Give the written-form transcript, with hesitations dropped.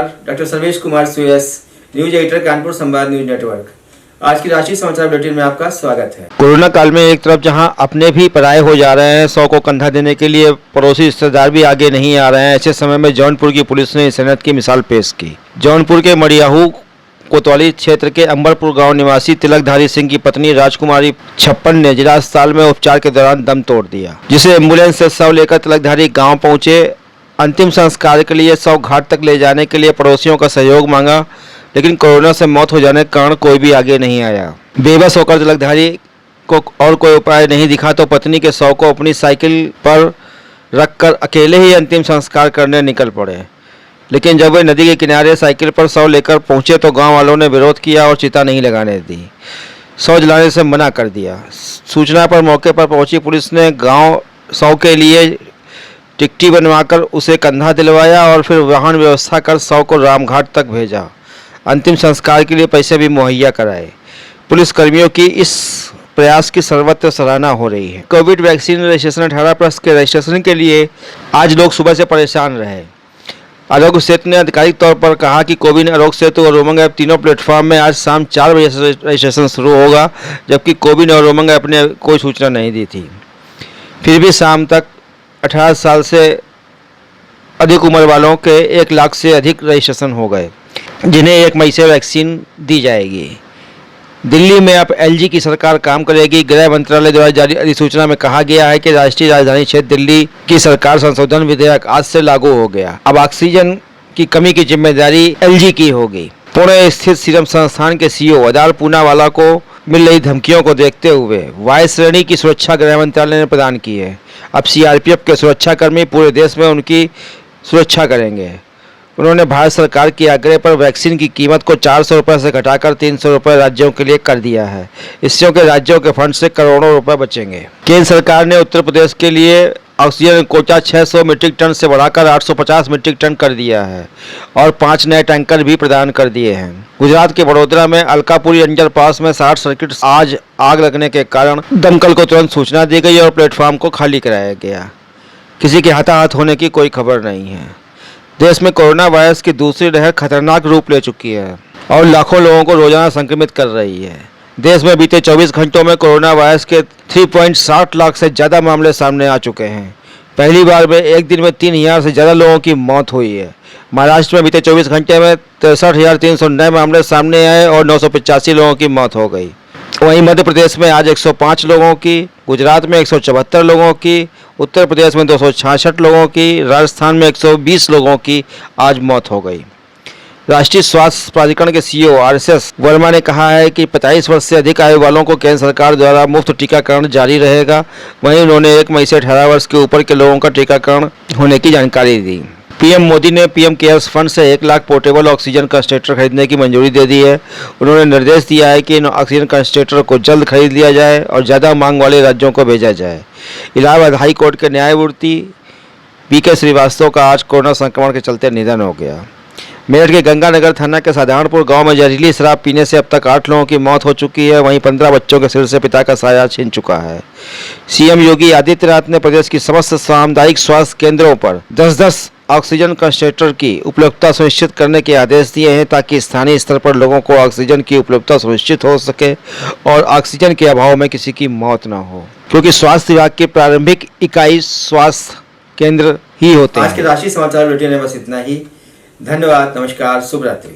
नमस्कार। डॉक्टर सर्वेश कुमार सुयस, news editor, Kanpur संवाद news network. आज की राष्ट्रीय समाचार बुलेटिन में आपका स्वागत है। कोरोना काल में एक तरफ जहां अपने भी पराये हो जा रहे हैं, 100 को कंधा देने के लिए पड़ोसी रिश्तेदार भी आगे नहीं आ रहे हैं, ऐसे समय में जौनपुर की पुलिस ने इंसानियत की मिसाल पेश की। जौनपुर के मड़ियाहू कोतवाली क्षेत्र के अंबरपुर गांव निवासी तिलकधारी सिंह की पत्नी राजकुमारी 56 ने जिला अस्पताल में उपचार के दौरान दम तोड़ दिया, जिसे एम्बुलेंस से शव लेकर तिलकधारी गांव पहुंचे। अंतिम संस्कार के लिए शव घाट तक ले जाने के लिए पड़ोसियों का सहयोग मांगा, लेकिन कोरोना से मौत हो जाने के कारण कोई भी आगे नहीं आया। बेबस होकर तिलकधारी को और कोई उपाय नहीं दिखा तो पत्नी के शव को अपनी साइकिल पर रखकर अकेले ही अंतिम संस्कार करने निकल पड़े। लेकिन जब वे नदी के किनारे साइकिल पर शव लेकर पहुंचे तो गांव वालों ने विरोध किया और चिता नहीं लगाने दी, शव जलाने से मना कर दिया। सूचना पर मौके पर पहुंची पुलिस ने गांव शव के लिए टिकटी बनवाकर उसे कंधा दिलवाया और फिर वाहन व्यवस्था कर शव को रामघाट तक भेजा। अंतिम संस्कार के लिए पैसे भी मुहैया कराए। पुलिस कर्मियों की इस प्रयास की सर्वत्र सराहना हो रही है। कोविड वैक्सीन रजिस्ट्रेशन 18+ के रजिस्ट्रेशन के लिए आज लोग सुबह से परेशान रहे। आरोग्य सेतु ने आधिकारिक तौर पर कहा कि कोविन, आरोग्य सेतु और उमंग ऐप तीनों प्लेटफॉर्म में आज शाम 4 बजे से रजिस्ट्रेशन शुरू होगा, जबकि कोविन और उमंग ऐप ने कोई सूचना नहीं दी थी। फिर भी शाम तक 18 साल से अधिक उम्र वालों के 1 लाख से अधिक रजिस्ट्रेशन हो गए, जिन्हें 1 मई से वैक्सीन दी जाएगी। दिल्ली में अब एलजी की सरकार काम करेगी। गृह मंत्रालय द्वारा जारी अधिसूचना में कहा गया है कि राष्ट्रीय राजधानी क्षेत्र दिल्ली की सरकार संशोधन विधेयक आज से लागू हो गया। अब ऑक्सीजन की कमी की जिम्मेदारी एलजी की होगी। पुणे स्थित सीरम संस्थान के सीईओ अदार पूनावाला को मिल रही धमकियों को देखते हुए वायु श्रेणी की सुरक्षा गृह मंत्रालय ने प्रदान की है। अब सीआरपीएफ के सुरक्षाकर्मी पूरे देश में उनकी सुरक्षा करेंगे। उन्होंने भारत सरकार के आग्रह पर वैक्सीन की कीमत को 400 रुपये से घटाकर 300 रुपये राज्यों के लिए कर दिया है। इससे उनके राज्यों के फंड से करोड़ों रुपए बचेंगे। केंद्र सरकार ने उत्तर प्रदेश के लिए ऑक्सीजन कोटा 600 मीट्रिक टन से बढ़ाकर 850 मीट्रिक टन कर दिया है और 5 नए टैंकर भी प्रदान कर दिए हैं। गुजरात के वडोदरा में अलकापुरी अंडर पास में शॉर्ट सर्किट आज आग लगने के कारण दमकल को तुरंत सूचना दी गई और प्लेटफॉर्म को खाली कराया गया। किसी के हताहत होने की कोई खबर नहीं है। देश में कोरोना वायरस की दूसरी लहर खतरनाक रूप ले चुकी है और लाखों लोगों को रोजाना संक्रमित कर रही है। देश में बीते 24 घंटों में कोरोना वायरस के 3.7 लाख से ज़्यादा मामले सामने आ चुके हैं। पहली बार में एक दिन में 3000 से ज़्यादा लोगों की मौत हुई है। महाराष्ट्र में बीते 24 घंटे में 63,300 नए मामले सामने आए और 985 लोगों की मौत हो गई। वहीं मध्य प्रदेश में आज 105 लोगों की, गुजरात में 174 लोगों की, उत्तर प्रदेश में 266 लोगों की, राजस्थान में 120 लोगों की आज मौत हो गई। राष्ट्रीय स्वास्थ्य प्राधिकरण के सीईओ आरएसएस वर्मा ने कहा है कि 45 वर्ष से अधिक आयु वालों को केंद्र सरकार द्वारा मुफ्त टीकाकरण जारी रहेगा। वहीं उन्होंने 1 मई से 18 वर्ष के ऊपर के लोगों का टीकाकरण होने की जानकारी दी। पीएम मोदी ने पीएम केयर्स फंड से 1 लाख पोर्टेबल ऑक्सीजन कंसंट्रेटर खरीदने की मंजूरी दे दी है। उन्होंने निर्देश दिया है कि इन ऑक्सीजन कंसंट्रेटर को जल्द खरीद लिया जाए और ज़्यादा मांग वाले राज्यों को भेजा जाए। इलाहाबाद हाई कोर्ट के न्यायमूर्ति बीके श्रीवास्तव का आज कोरोना संक्रमण के चलते निधन हो गया। मेरठ के गंगानगर थाना के साधारणपुर गांव में जहरीली शराब पीने से अब तक 8 लोगों की मौत हो चुकी है। वहीं 15 बच्चों के सिर से पिता का साया छीन चुका है। सीएम योगी आदित्यनाथ ने प्रदेश की समस्त सामुदायिक स्वास्थ्य केंद्रों पर 10-10 ऑक्सीजन कंसंट्रेटर की उपलब्धता सुनिश्चित करने के आदेश दिए हैं, ताकि स्थानीय स्तर पर लोगों को ऑक्सीजन की उपलब्धता सुनिश्चित हो सके और ऑक्सीजन के अभाव में किसी की मौत न हो, क्योंकि स्वास्थ्य विभाग की प्रारंभिक इकाई स्वास्थ्य केंद्र ही होते हैं। आज के राष्ट्रीय समाचार बुलेटिन में बस इतना ही। धन्यवाद, नमस्कार, शुभ रात्रि।